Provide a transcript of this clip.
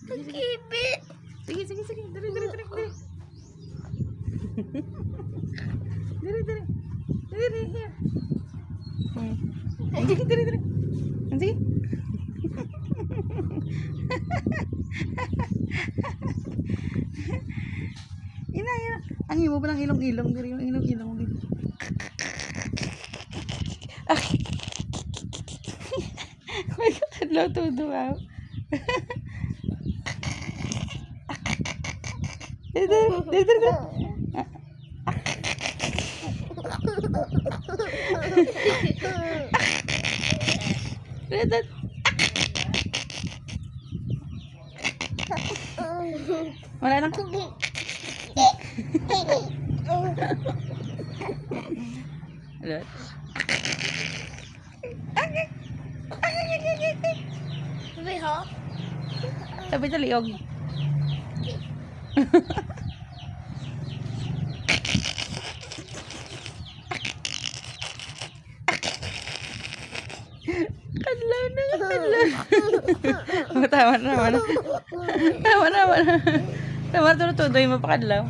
Pag-ibi. Sige, sige, sige. Dali, dali, dali, dali. Dali, dali. Dali, dali, here. Sige, dali, dali. Sige. Ina, ina. Ang imo ba ng ilong-ilong? Dali yung ilong-ilong. May kakadlaw todo wow. Dali. Wala lang. Alat. Sabi ho? Sabi sa liog. Kadlaw na, kadlaw. Tama na, tama na. Tama na, tama na. Tama na, tuloy mo pa kadlaw.